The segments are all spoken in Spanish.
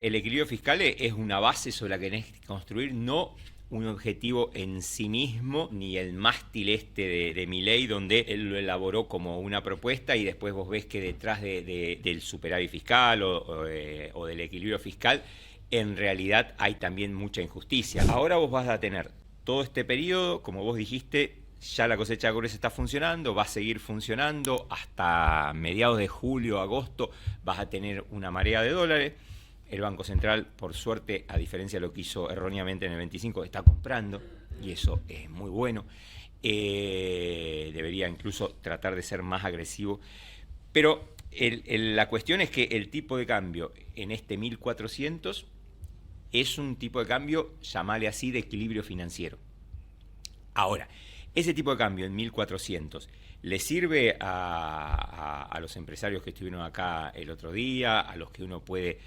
El equilibrio fiscal es una base sobre la que tenés que construir, no un objetivo en sí mismo, ni el mástil de Milei, donde él lo elaboró como una propuesta y después vos ves que detrás del superávit fiscal o del equilibrio fiscal, en realidad hay también mucha injusticia. Ahora vos vas a tener todo este periodo, como vos dijiste, ya la cosecha de cobre está funcionando, va a seguir funcionando hasta mediados de julio, agosto, vas a tener una marea de dólares. El Banco Central, por suerte, a diferencia de lo que hizo erróneamente en el 25, está comprando, y eso es muy bueno. Debería incluso tratar de ser más agresivo. Pero la cuestión es que el tipo de cambio en este 1400 es un tipo de cambio, llamarle así, de equilibrio financiero. Ahora, ese tipo de cambio en 1400 le sirve a los empresarios que estuvieron acá el otro día, a los que uno puede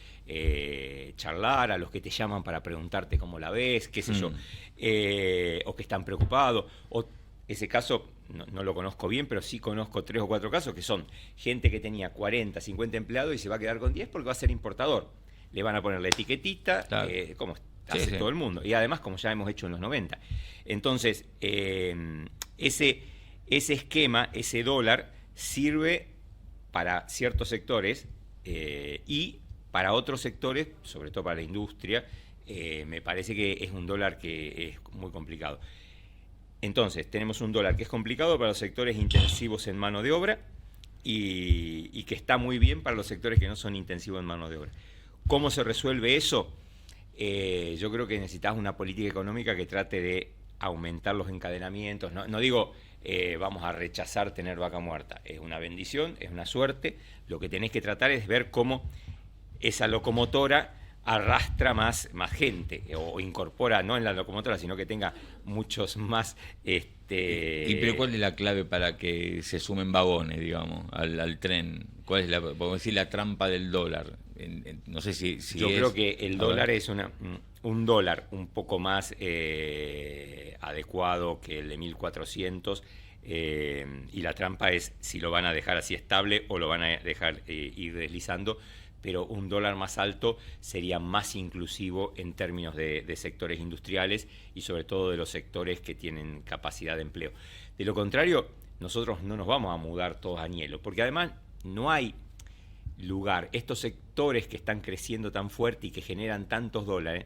charlar, a los que te llaman para preguntarte cómo la ves, qué sé yo, o que están preocupados, o ese caso no lo conozco bien, pero sí conozco 3 o 4 casos que son gente que tenía 40, 50 empleados y se va a quedar con 10 porque va a ser importador. Le van a poner la etiquetita, Claro. como Sí, hace sí. todo el mundo, y además como ya hemos hecho en los 90. Entonces, ese esquema, ese dólar, sirve para ciertos sectores y para otros sectores, sobre todo para la industria, me parece que es un dólar que es muy complicado. Entonces, tenemos un dólar que es complicado para los sectores intensivos en mano de obra y que está muy bien para los sectores que no son intensivos en mano de obra. ¿Cómo se resuelve eso? Yo creo que necesitas una política económica que trate de aumentar los encadenamientos. No digo vamos a rechazar tener vaca muerta, es una bendición, es una suerte. Lo que tenés que tratar es ver cómo esa locomotora arrastra más gente o incorpora, no en la locomotora, sino que tenga muchos más... ¿Y pero cuál es la clave para que se sumen vagones, digamos, al tren? ¿Cuál es podemos decir, la trampa del dólar? No sé si Yo es... creo que el A ver. dólar es un dólar un poco más adecuado que el de 1400 y la trampa es si lo van a dejar así estable o lo van a dejar ir deslizando, pero un dólar más alto sería más inclusivo en términos de sectores industriales y sobre todo de los sectores que tienen capacidad de empleo. De lo contrario, nosotros no nos vamos a mudar todos a Nielo, porque además no hay lugar. Estos sectores que están creciendo tan fuerte y que generan tantos dólares,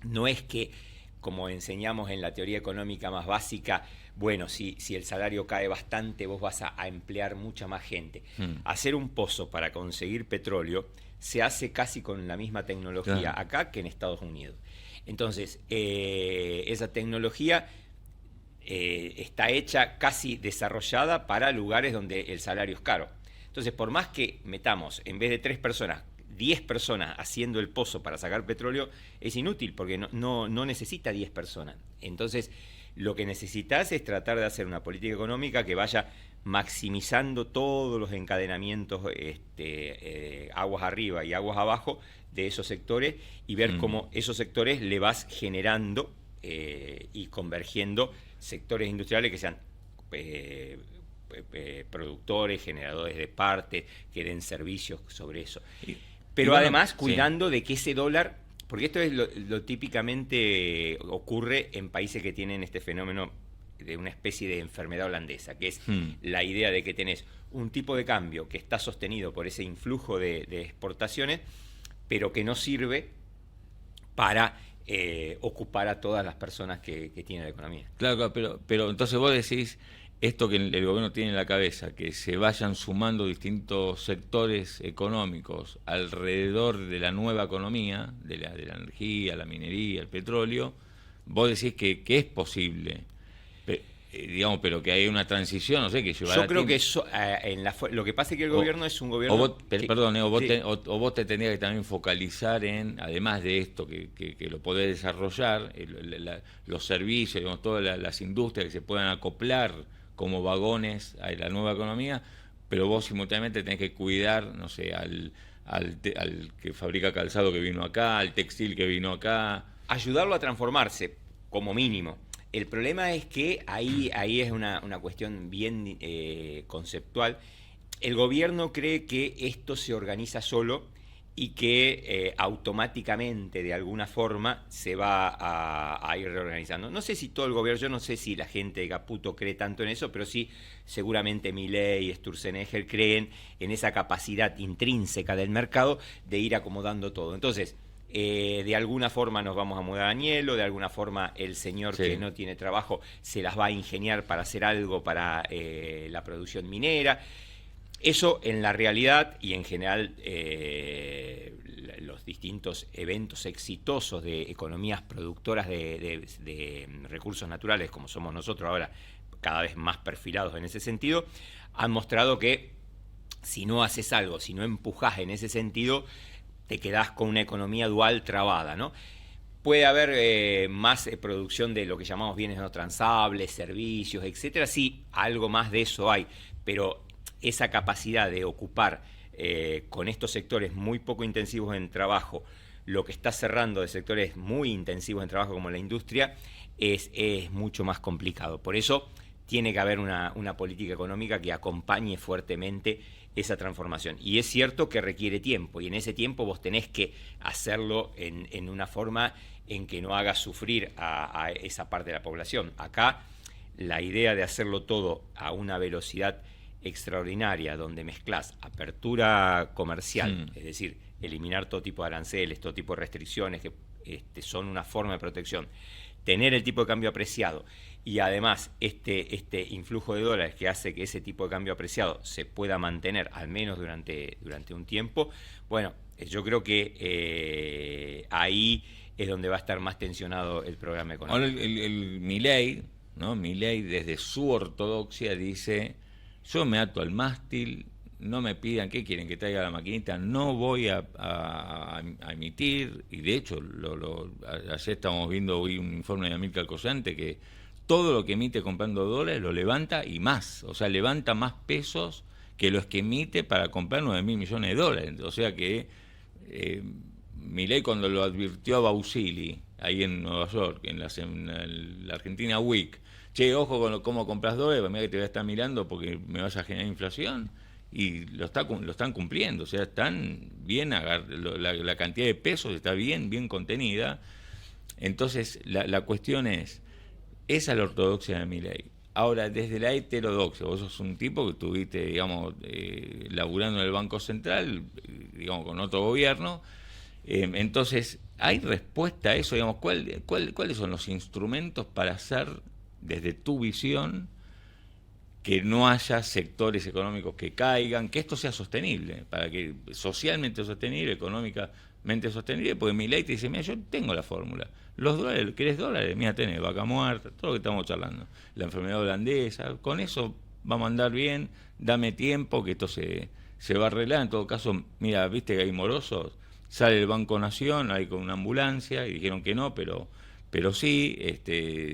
no es que, como enseñamos en la teoría económica más básica, bueno, si el salario cae bastante, vos vas a emplear mucha más gente. Hacer un pozo para conseguir petróleo se hace casi con la misma tecnología acá que en Estados Unidos. Entonces, esa tecnología está hecha, casi desarrollada para lugares donde el salario es caro. Entonces, por más que metamos, en vez de 3 personas, 10 personas haciendo el pozo para sacar petróleo, es inútil porque no necesita 10 personas. Entonces, lo que necesitas es tratar de hacer una política económica que vaya maximizando todos los encadenamientos aguas arriba y aguas abajo de esos sectores y ver cómo esos sectores le vas generando y convergiendo sectores industriales que sean productores, generadores de partes, que den servicios sobre eso. Pero bueno, además cuidando de que ese dólar, porque esto es lo típicamente ocurre en países que tienen este fenómeno de una especie de enfermedad holandesa, que es la idea de que tenés un tipo de cambio que está sostenido por ese influjo de exportaciones, pero que no sirve para ocupar a todas las personas que tiene la economía. Claro, pero entonces vos decís esto que el gobierno tiene en la cabeza, que se vayan sumando distintos sectores económicos alrededor de la nueva economía, de la energía, la minería, el petróleo, vos decís que es posible, digamos, pero que hay una transición, no sé, que llevará Yo creo tiempo. que eso, lo que pasa es que el gobierno es un gobierno... O vos te tendrías que también focalizar en, además de esto, que lo podés desarrollar, los servicios, digamos, todas las industrias que se puedan acoplar como vagones a la nueva economía, pero vos simultáneamente tenés que cuidar, no sé, al que fabrica calzado que vino acá, al textil que vino acá. Ayudarlo a transformarse, como mínimo. El problema es que ahí es una cuestión bien conceptual. El gobierno cree que esto se organiza solo y que automáticamente, de alguna forma, se va a ir reorganizando. No sé si todo el gobierno, yo no sé si la gente de Caputo cree tanto en eso, pero sí, seguramente Milei y Sturzenegger creen en esa capacidad intrínseca del mercado de ir acomodando todo. Entonces, de alguna forma nos vamos a mudar a Agnello, de alguna forma el señor que no tiene trabajo se las va a ingeniar para hacer algo para la producción minera. Eso en la realidad y en general los distintos eventos exitosos de economías productoras de recursos naturales, como somos nosotros ahora, cada vez más perfilados en ese sentido, han mostrado que si no haces algo, si no empujás en ese sentido, te quedás con una economía dual trabada, ¿no? Puede haber más producción de lo que llamamos bienes no transables, servicios, etcétera. Sí, algo más de eso hay, pero esa capacidad de ocupar con estos sectores muy poco intensivos en trabajo, lo que está cerrando de sectores muy intensivos en trabajo como la industria, es mucho más complicado. Por eso tiene que haber una política económica que acompañe fuertemente esa transformación. Y es cierto que requiere tiempo, y en ese tiempo vos tenés que hacerlo en una forma en que no haga sufrir a esa parte de la población. Acá la idea de hacerlo todo a una velocidad extraordinaria, donde mezclas apertura comercial, es decir, eliminar todo tipo de aranceles, todo tipo de restricciones que son una forma de protección, tener el tipo de cambio apreciado y además este influjo de dólares que hace que ese tipo de cambio apreciado se pueda mantener al menos durante un tiempo. Bueno, yo creo que ahí es donde va a estar más tensionado el programa económico. Ahora el Milei, ¿no? Milei desde su ortodoxia dice: yo me ato al mástil, no me pidan qué quieren que traiga la maquinita, no voy a emitir. Y de hecho, ayer estábamos viendo hoy un informe de Amílcar Collante que todo lo que emite comprando dólares lo levanta y más. O sea, levanta más pesos que los que emite para comprar 9.000 millones de dólares. O sea que Milei, cuando lo advirtió a Bausili, ahí en Nueva York, en la Argentina Week, che, ojo con cómo compras dólares, mira que te voy a estar mirando porque me vas a generar inflación, y lo están cumpliendo. O sea, están bien, la cantidad de pesos está bien contenida. Entonces, la cuestión es, esa es la ortodoxia de Milei. Ahora, desde la heterodoxia, vos sos un tipo que estuviste, digamos, laburando en el Banco Central, digamos, con otro gobierno. Entonces, ¿hay respuesta a eso? Digamos, ¿cuáles son los instrumentos para hacer, desde tu visión, que no haya sectores económicos que caigan, que esto sea sostenible, para que socialmente sostenible, económicamente sostenible? Porque Milei te dice: mira, yo tengo la fórmula. Los dólares, ¿querés dólares? Mira, tenés vaca muerta, todo lo que estamos charlando. La enfermedad holandesa, con eso vamos a andar bien, dame tiempo, que esto se va a arreglar. En todo caso, mira, viste que hay morosos, sale el Banco Nación ahí con una ambulancia, y dijeron que no, pero sí,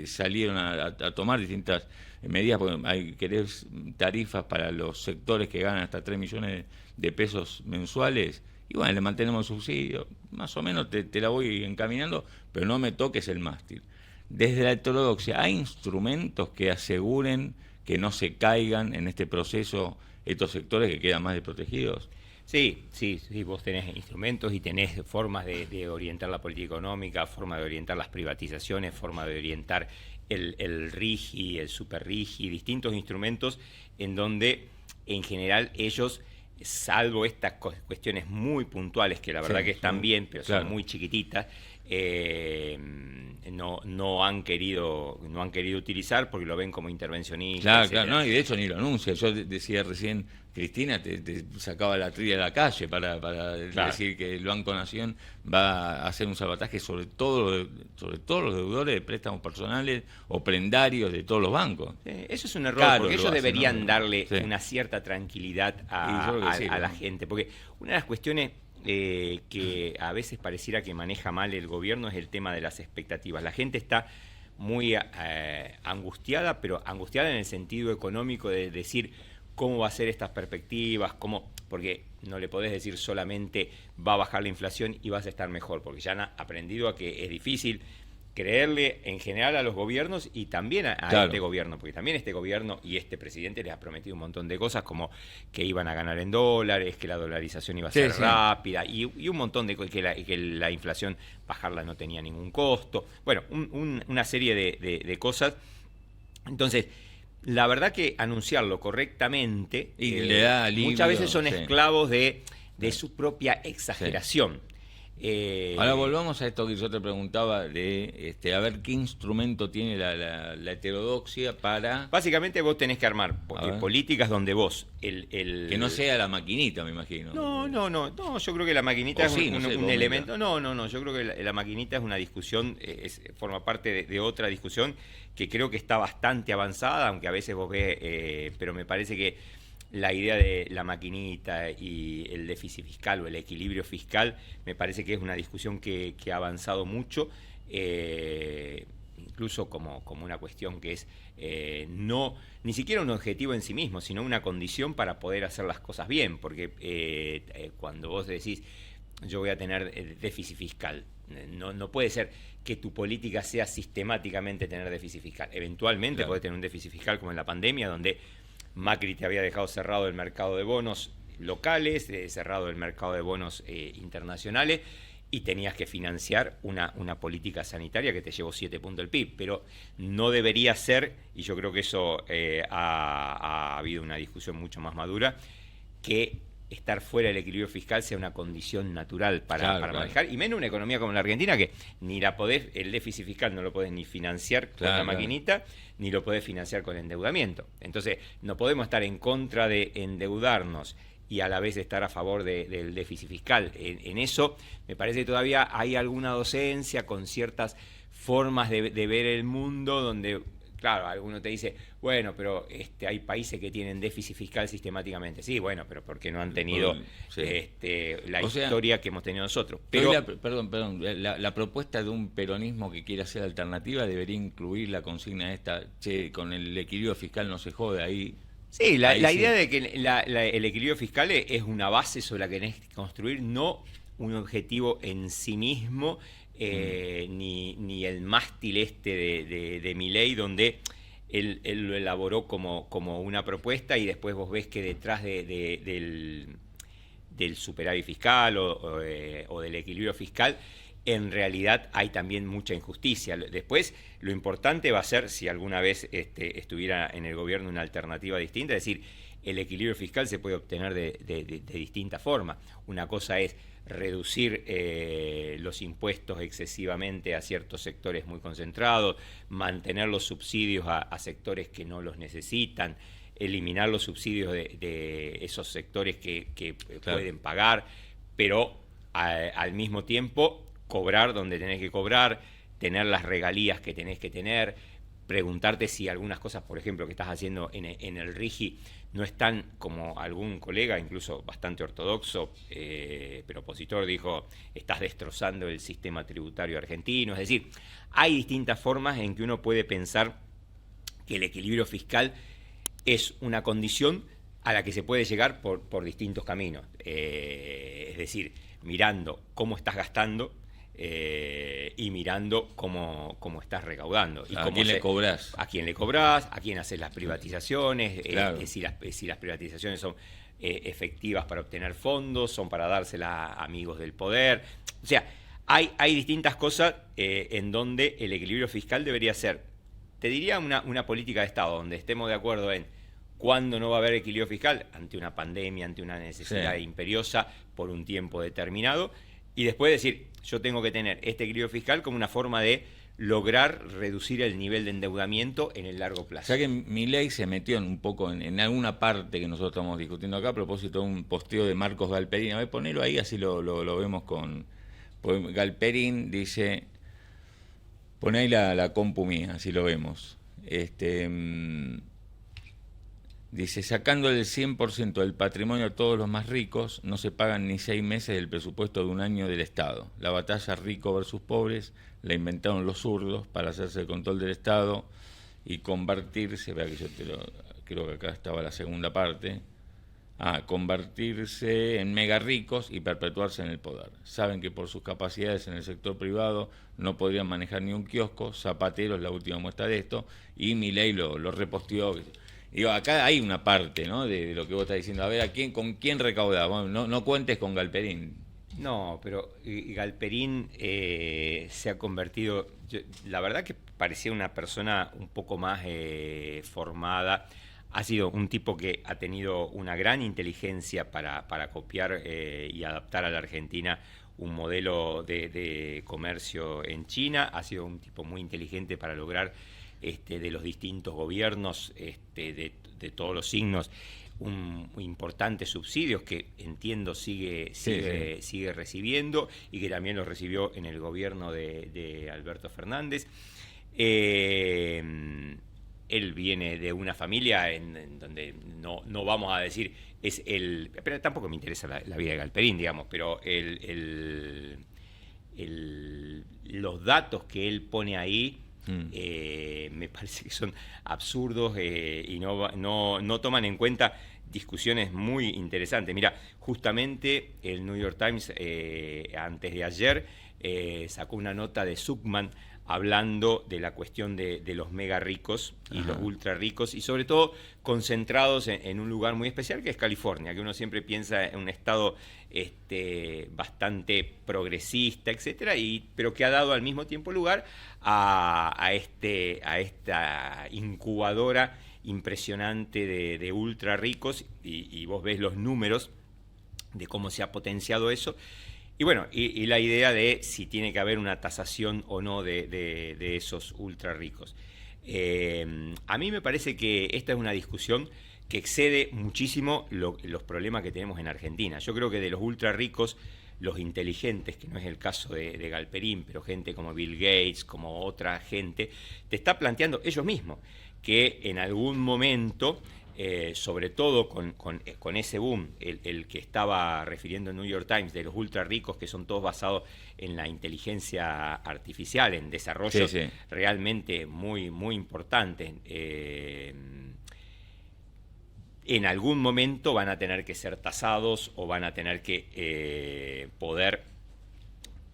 salieron a tomar distintas medidas, porque querés tarifas para los sectores que ganan hasta 3 millones de pesos mensuales, y bueno, le mantenemos subsidio, más o menos te la voy encaminando, pero no me toques el mástil. Desde la heterodoxia, ¿hay instrumentos que aseguren que no se caigan en este proceso estos sectores que quedan más desprotegidos? Sí, vos tenés instrumentos y tenés formas de orientar la política económica, formas de orientar las privatizaciones, formas de orientar el RIGI, el super RIGI, distintos instrumentos en donde en general ellos, salvo estas cuestiones muy puntuales que la verdad que están bien, pero claro, son muy chiquititas, no han querido utilizar porque lo ven como intervencionista. Claro, no, y de hecho ni lo anuncia. Yo decía recién, Cristina te sacaba la trilla de la calle para decir que el Banco Nación va a hacer un salvataje sobre todos los deudores de préstamos personales o prendarios de todos los bancos. Eso es un error, porque ellos deberían darle una cierta tranquilidad a la gente, porque una de las cuestiones que a veces pareciera que maneja mal el gobierno es el tema de las expectativas. La gente está muy angustiada, pero angustiada en el sentido económico de decir cómo va a ser estas perspectivas, porque no le podés decir solamente va a bajar la inflación y vas a estar mejor, porque ya han aprendido a que es difícil creerle en general a los gobiernos y también a Claro. este gobierno, porque también este gobierno y este presidente les ha prometido un montón de cosas, como que iban a ganar en dólares, que la dolarización iba a ser Sí. rápida y un montón de cosas, que la inflación bajarla no tenía ningún costo. Bueno, una serie de cosas. Entonces, la verdad que anunciarlo correctamente Y le da alivio, muchas veces son sí. esclavos de su propia exageración. Ahora volvamos a esto que yo te preguntaba de a ver qué instrumento tiene la heterodoxia para Básicamente vos tenés que armar A ver. políticas donde vos que no sea la maquinita, me imagino. No, yo creo que la maquinita O es sí, un, no sé, un vos elemento. No, yo creo que la maquinita es una discusión, forma parte de otra discusión que creo que está bastante avanzada, aunque a veces vos ves, pero me parece que la idea de la maquinita y el déficit fiscal o el equilibrio fiscal, me parece que es una discusión que ha avanzado mucho, incluso como una cuestión que es no ni siquiera un objetivo en sí mismo, sino una condición para poder hacer las cosas bien, porque cuando vos decís yo voy a tener déficit fiscal, no puede ser que tu política sea sistemáticamente tener déficit fiscal. Eventualmente Claro. podés tener un déficit fiscal como en la pandemia, donde Macri te había dejado cerrado el mercado de bonos locales, cerrado el mercado de bonos internacionales, y tenías que financiar una política sanitaria que te llevó 7 puntos del PIB. Pero no debería ser, y yo creo que eso ha habido una discusión mucho más madura, que estar fuera del equilibrio fiscal sea una condición natural para manejar, y menos una economía como la Argentina, que ni la podés, el déficit fiscal no lo podés ni financiar con la maquinita, ni lo podés financiar con endeudamiento. Entonces, no podemos estar en contra de endeudarnos y a la vez estar a favor del déficit fiscal. En eso me parece que todavía hay alguna docencia con ciertas formas de ver el mundo donde, claro, alguno te dice, bueno, pero hay países que tienen déficit fiscal sistemáticamente. Sí, bueno, pero porque no han tenido la historia que hemos tenido nosotros. Pero Perdón, la propuesta de un peronismo que quiera ser alternativa debería incluir la consigna esta, con el equilibrio fiscal no se jode, ahí... Sí, la idea de que el equilibrio fiscal es una base sobre la que tenés que construir, no un objetivo en sí mismo, ni el mástil de Milei, donde él lo elaboró como una propuesta y después vos ves que detrás del superávit fiscal o del equilibrio fiscal, en realidad hay también mucha injusticia. Después, lo importante va a ser, si alguna vez estuviera en el gobierno una alternativa distinta, es decir, el equilibrio fiscal se puede obtener de distintas formas. Una cosa es reducir los impuestos excesivamente a ciertos sectores muy concentrados, mantener los subsidios a sectores que no los necesitan, eliminar los subsidios de esos sectores que pueden pagar, pero al mismo tiempo cobrar donde tenés que cobrar, tener las regalías que tenés que tener, preguntarte si algunas cosas, por ejemplo, que estás haciendo en el RIGI no están, como algún colega, incluso bastante ortodoxo, pero opositor, dijo, estás destrozando el sistema tributario argentino. Es decir, hay distintas formas en que uno puede pensar que el equilibrio fiscal es una condición a la que se puede llegar por distintos caminos. Es decir, mirando cómo estás gastando, y mirando cómo estás recaudando. Y ¿A quién le cobrás? A quién le cobrás, a quién haces las privatizaciones, Claro. si las privatizaciones son efectivas para obtener fondos, son para dárselas a amigos del poder. O sea, hay distintas cosas en donde el equilibrio fiscal debería ser, te diría, una política de Estado, donde estemos de acuerdo en cuándo no va a haber equilibrio fiscal, ante una pandemia, ante una necesidad imperiosa por un tiempo determinado, y después decir, yo tengo que tener este equilibrio fiscal como una forma de lograr reducir el nivel de endeudamiento en el largo plazo. O sea que Milei se metió un poco en alguna parte que nosotros estamos discutiendo acá a propósito de un posteo de Marcos Galperín. A ver, ponelo ahí, así lo vemos con... Pues Galperín dice, pon ahí la compu mía, así lo vemos. Dice, sacando el 100% del patrimonio a todos los más ricos, no se pagan ni 6 meses del presupuesto de un año del Estado. La batalla rico versus pobres la inventaron los zurdos para hacerse el control del Estado y convertirse, vea que yo creo que acá estaba la segunda parte, a convertirse en mega ricos y perpetuarse en el poder. Saben que por sus capacidades en el sector privado no podrían manejar ni un kiosco. Zapatero es la última muestra de esto, y Milei lo reposteó. Digo, acá hay una parte, ¿no?, de lo que vos estás diciendo. A ver, ¿con quién recaudar? Bueno, no cuentes con Galperín. No, pero Galperín se ha convertido, la verdad que parecía una persona un poco más formada. Ha sido un tipo que ha tenido una gran inteligencia para copiar y adaptar a la Argentina un modelo de comercio en China. Ha sido un tipo muy inteligente para lograr de los distintos gobiernos de todos los signos importantes subsidios que entiendo sigue recibiendo, y que también los recibió en el gobierno de Alberto Fernández. Él viene de una familia en donde no vamos a decir es el... Pero tampoco me interesa la vida de Galperín, digamos, pero los datos que él pone ahí me parece que son absurdos y no toman en cuenta discusiones muy interesantes. Mira, justamente el New York Times antes de ayer sacó una nota de Zuckman hablando de la cuestión de los mega ricos y los ultra ricos, y sobre todo concentrados en un lugar muy especial que es California, que uno siempre piensa en un estado bastante progresista, etcétera, pero que ha dado al mismo tiempo lugar a esta incubadora impresionante de ultra ricos, y vos ves los números de cómo se ha potenciado eso. Y bueno, y la idea de si tiene que haber una tasación o no de esos ultra ricos. A mí me parece que esta es una discusión que excede muchísimo los problemas que tenemos en Argentina. Yo creo que de los ultra ricos, los inteligentes, que no es el caso de Galperín, pero gente como Bill Gates, como otra gente, te está planteando ellos mismos que en algún momento... sobre todo con ese boom, el que estaba refiriendo en New York Times, de los ultra ricos, que son todos basados en la inteligencia artificial, en desarrollos realmente muy, muy importantes. En algún momento van a tener que ser tasados o van a tener que poder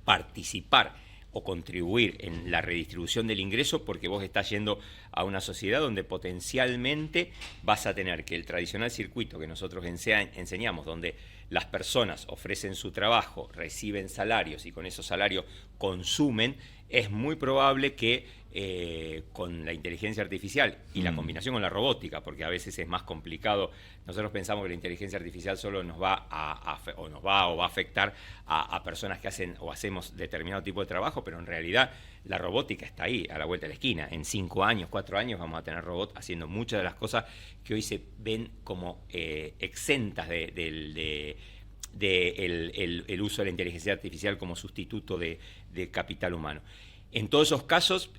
participar o contribuir en la redistribución del ingreso, porque vos estás yendo a una sociedad donde potencialmente vas a tener que el tradicional circuito que nosotros enseñamos, donde las personas ofrecen su trabajo, reciben salarios y con esos salarios consumen, es muy probable que con la inteligencia artificial y la combinación con la robótica, porque a veces es más complicado. Nosotros pensamos que la inteligencia artificial solo nos va a afectar a personas que hacen o hacemos determinado tipo de trabajo, pero en realidad la robótica está ahí, a la vuelta de la esquina. En 5 años, 4 años vamos a tener robots haciendo muchas de las cosas que hoy se ven como exentas del uso de la inteligencia artificial como sustituto de capital humano. En todos esos casos,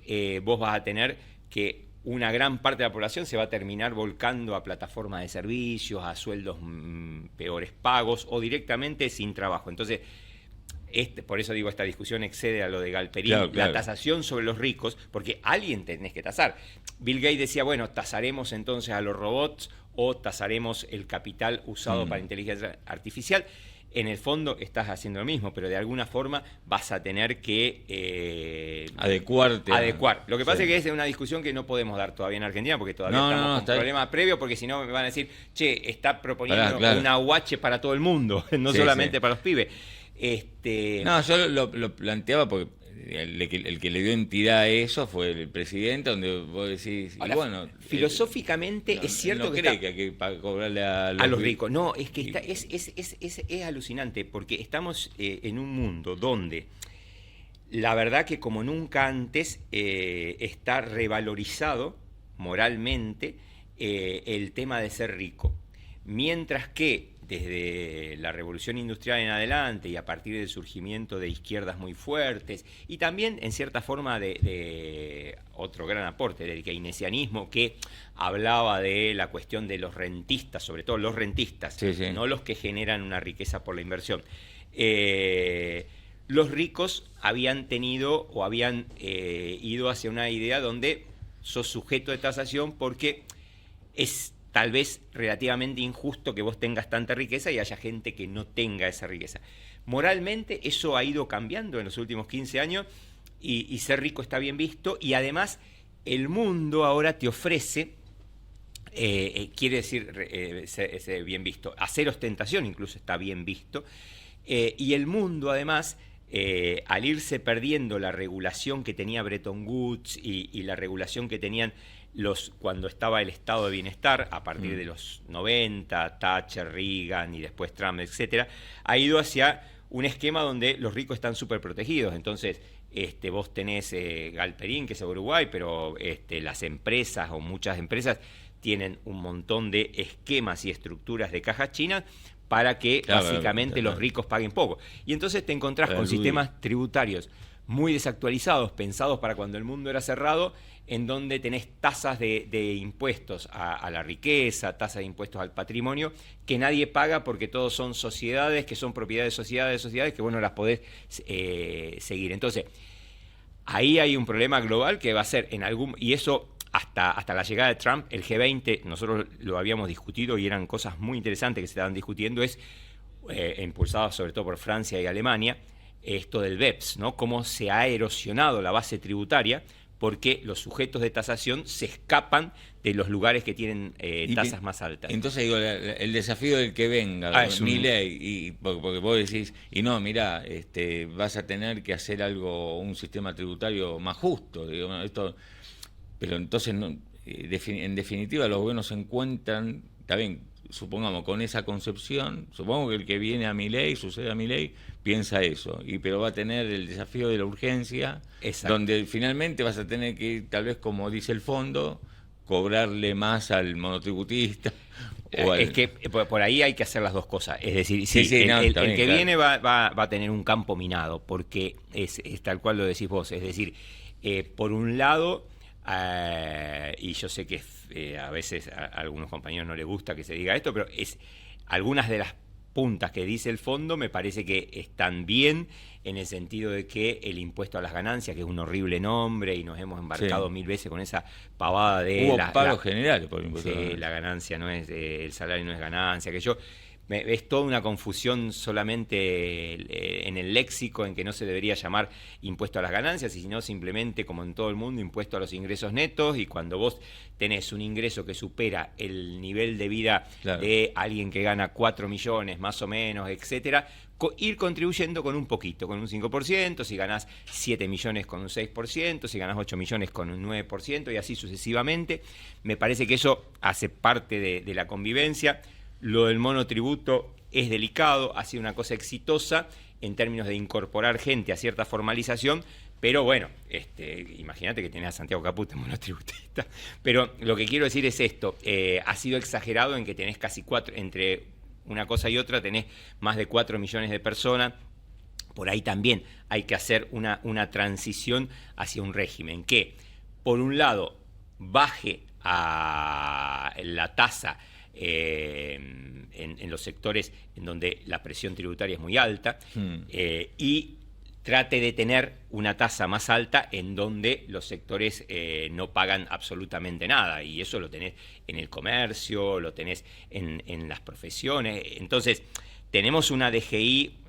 vos vas a tener que una gran parte de la población se va a terminar volcando a plataformas de servicios, a sueldos peores pagos o directamente sin trabajo. Entonces, por eso digo, esta discusión excede a lo de Galperín, claro. La tasación sobre los ricos, porque alguien tenés que tasar. Bill Gates decía, bueno, tasaremos entonces a los robots o tasaremos el capital usado para inteligencia artificial. En el fondo estás haciendo lo mismo, pero de alguna forma vas a tener que adecuar. Lo que pasa es que es una discusión que no podemos dar todavía en Argentina, porque todavía estamos con problemas previos, porque si no me van a decir, che, está proponiendo una aguache para todo el mundo, no solamente para los pibes. No, yo lo planteaba porque el que le dio entidad a eso fue el presidente, donde vos decís... Ahora, bueno, filosóficamente es cierto que hay que cobrarle a los ricos. No, es que es alucinante, porque estamos en un mundo donde la verdad que como nunca antes está revalorizado moralmente el tema de ser rico. Mientras que desde la Revolución Industrial en adelante y a partir del surgimiento de izquierdas muy fuertes y también en cierta forma de otro gran aporte del keynesianismo, que hablaba de la cuestión de los rentistas, sobre todo los rentistas, no los que generan una riqueza por la inversión. Los ricos habían tenido o habían ido hacia una idea donde sos sujeto de tasación porque es tal vez relativamente injusto que vos tengas tanta riqueza y haya gente que no tenga esa riqueza. Moralmente eso ha ido cambiando en los últimos 15 años y ser rico está bien visto, y además el mundo ahora te ofrece, quiere decir ser bien visto, hacer ostentación incluso está bien visto, y el mundo además, al irse perdiendo la regulación que tenía Bretton Woods y la regulación que tenían cuando estaba el estado de bienestar, a partir de los 90, Thatcher, Reagan y después Trump, etcétera, ha ido hacia un esquema donde los ricos están súper protegidos. Entonces, vos tenés Galperín, que es de Uruguay, pero las empresas o muchas empresas tienen un montón de esquemas y estructuras de cajas chinas para que básicamente los ricos paguen poco. Y entonces te encontrás con sistemas tributarios muy desactualizados, pensados para cuando el mundo era cerrado, en donde tenés tasas de impuestos a la riqueza, tasas de impuestos al patrimonio, que nadie paga porque todos son sociedades, que son propiedades de sociedades, que vos no las podés seguir. Entonces, ahí hay un problema global que va a ser y eso hasta la llegada de Trump, el G20, nosotros lo habíamos discutido y eran cosas muy interesantes que se estaban discutiendo, impulsadas sobre todo por Francia y Alemania, esto del BEPS, ¿no? Cómo se ha erosionado la base tributaria porque los sujetos de tasación se escapan de los lugares que tienen tasas más altas. Entonces digo, el desafío del que venga, Milei, porque vos decís, y no, mirá, vas a tener que hacer un sistema tributario más justo, digo, pero entonces en definitiva los gobiernos se encuentran, está bien, supongamos, con esa concepción, supongo que el que viene a Milei, sucede a Milei, piensa eso, pero va a tener el desafío de la urgencia, donde finalmente vas a tener que, tal vez como dice el fondo, cobrarle más al monotributista. Es que por ahí hay que hacer las dos cosas, es decir, el que viene va a tener un campo minado, porque es tal cual lo decís vos, es decir, por un lado, y yo sé que a veces a algunos compañeros no les gusta que se diga esto, pero algunas de las puntas que dice el fondo me parece que están bien, en el sentido de que el impuesto a las ganancias, que es un horrible nombre y nos hemos embarcado 1000 veces con esa pavada de... Hubo paros generales por el impuesto. Sí, la ganancia no es, el salario no es ganancia, es toda una confusión solamente en el léxico, en que no se debería llamar impuesto a las ganancias, sino simplemente, como en todo el mundo, impuesto a los ingresos netos, y cuando vos tenés un ingreso que supera el nivel de vida de alguien que gana 4 millones más o menos, etcétera, ir contribuyendo con un poquito, con un 5%, si ganás 7 millones con un 6%, si ganás 8 millones con un 9%, y así sucesivamente. Me parece que eso hace parte de la convivencia. Lo del monotributo es delicado, ha sido una cosa exitosa en términos de incorporar gente a cierta formalización, pero bueno, imagínate que tenés a Santiago Caputo monotributista. Pero lo que quiero decir es esto, ha sido exagerado en que tenés casi entre una cosa y otra, tenés más de 4 millones de personas. Por ahí también hay que hacer una transición hacia un régimen que, por un lado, baje a la tasa en los sectores en donde la presión tributaria es muy alta, y trate de tener una tasa más alta en donde los sectores no pagan absolutamente nada, y eso lo tenés en el comercio, lo tenés en las profesiones. Entonces tenemos una DGI,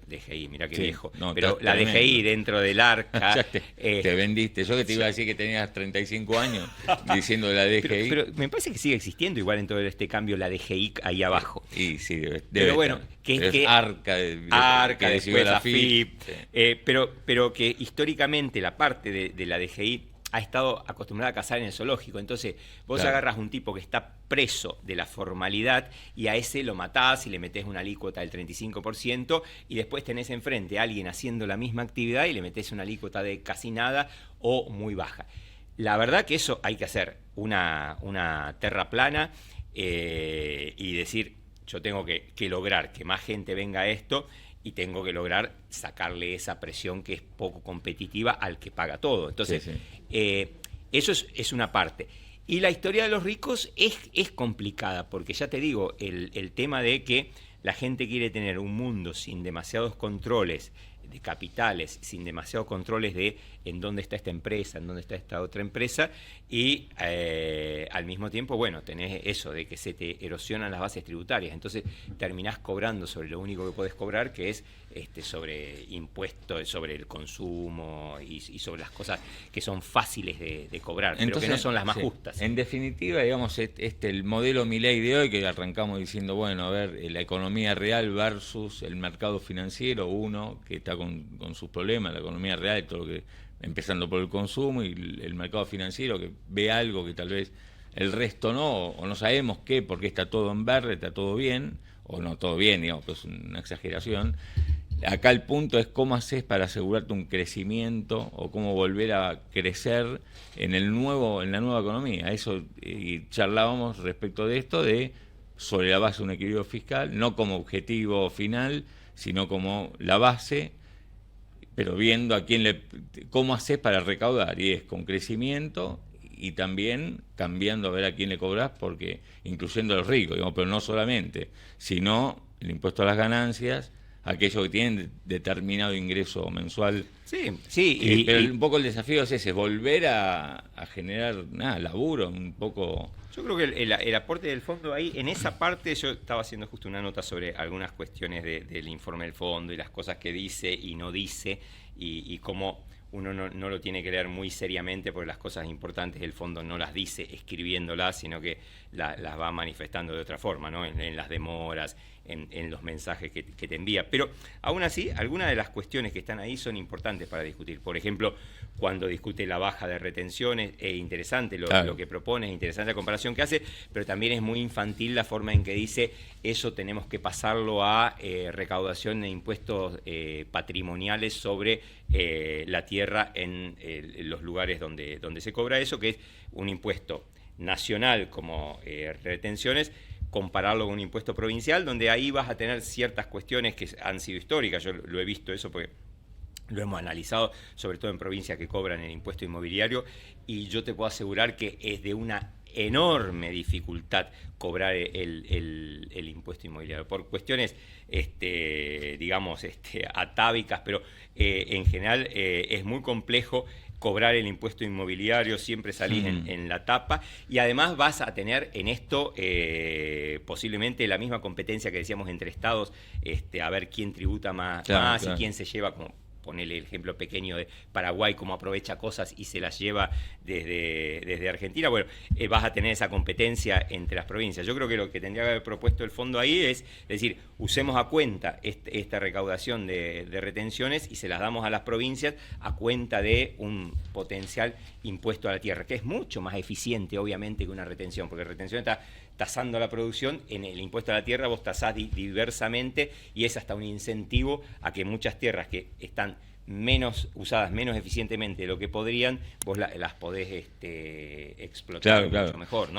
mirá qué viejo, pero la tremendo. DGI dentro del ARCA... te vendiste, yo que te iba a decir que tenías 35 años diciendo de la DGI. Pero me parece que sigue existiendo igual en todo este cambio la DGI ahí abajo. Y sí, debe pero bueno, estar. Que ARCA, después la FIP, sí. pero que históricamente la parte de la DGI ha estado acostumbrada a cazar en el zoológico. Entonces vos agarras un tipo que está preso de la formalidad y a ese lo matás y le metés una alícuota del 35%, y después tenés enfrente a alguien haciendo la misma actividad y le metés una alícuota de casi nada o muy baja. La verdad que eso hay que hacer una terra plana, y decir, yo tengo que lograr que más gente venga a esto, y tengo que lograr sacarle esa presión que es poco competitiva al que paga todo. Entonces, eso es una parte. Y la historia de los ricos es complicada, porque ya te digo, el tema de que la gente quiere tener un mundo sin demasiados controles de capitales, sin demasiados controles de en dónde está esta empresa, en dónde está esta otra empresa, y al mismo tiempo, bueno, tenés eso de que se te erosionan las bases tributarias, entonces terminás cobrando sobre lo único que podés cobrar, que es sobre impuestos, sobre el consumo y sobre las cosas que son fáciles de cobrar, pero entonces, que no son las más sí, justas. En definitiva, digamos, el modelo Milei de hoy, que arrancamos diciendo, bueno, a ver, la economía real versus el mercado financiero, uno que está con sus problemas, la economía real, todo lo que, empezando por el consumo, y el mercado financiero que ve algo que tal vez el resto no, o no sabemos qué, porque está todo en verde, está todo bien, o no todo bien, digamos, pues es una exageración. Acá el punto es cómo haces para asegurarte un crecimiento o cómo volver a crecer en la nueva economía. Eso, y charlábamos respecto de esto, sobre la base de un equilibrio fiscal, no como objetivo final, sino como la base, pero viendo cómo haces para recaudar, y es con crecimiento y también cambiando a ver a quién le cobras, porque incluyendo a los ricos, digamos, pero no solamente, sino el impuesto a las ganancias, aquellos que tienen determinado ingreso mensual. Sí, sí. Pero un poco el desafío es ese, volver a generar laburo, un poco. Yo creo que el aporte del fondo ahí, en esa parte, yo estaba haciendo justo una nota sobre algunas cuestiones del informe del fondo y las cosas que dice y no dice, y cómo uno no lo tiene que leer muy seriamente, porque las cosas importantes del fondo no las dice escribiéndolas, sino que las va manifestando de otra forma, ¿no? En las demoras, en los mensajes que te envía. Pero aún así, algunas de las cuestiones que están ahí son importantes para discutir. Por ejemplo, cuando discute la baja de retenciones, es interesante lo que propone, es interesante la comparación que hace, pero también es muy infantil la forma en que dice eso tenemos que pasarlo a recaudación de impuestos patrimoniales sobre la tierra en los lugares donde se cobra eso, que es un impuesto nacional como retenciones, compararlo con un impuesto provincial, donde ahí vas a tener ciertas cuestiones que han sido históricas. Yo lo he visto eso porque lo hemos analizado, sobre todo en provincias que cobran el impuesto inmobiliario, y yo te puedo asegurar que es de una enorme dificultad cobrar el impuesto inmobiliario, por cuestiones, digamos, atávicas, pero en general es muy complejo cobrar el impuesto inmobiliario, siempre salís en la tapa, y además vas a tener en esto posiblemente la misma competencia que decíamos entre estados, a ver quién tributa más, claro. Y quién se lleva, como ponerle el ejemplo pequeño de Paraguay, cómo aprovecha cosas y se las lleva desde Argentina. Bueno, vas a tener esa competencia entre las provincias. Yo creo que lo que tendría que haber propuesto el fondo ahí es decir, usemos a cuenta esta recaudación de retenciones y se las damos a las provincias a cuenta de un potencial impuesto a la tierra, que es mucho más eficiente, obviamente, que una retención, porque la retención está tasando la producción, en el impuesto a la tierra vos tasás diversamente, y es hasta un incentivo a que muchas tierras que están menos usadas, menos eficientemente de lo que podrían, vos las podés explotar mucho mejor, ¿no?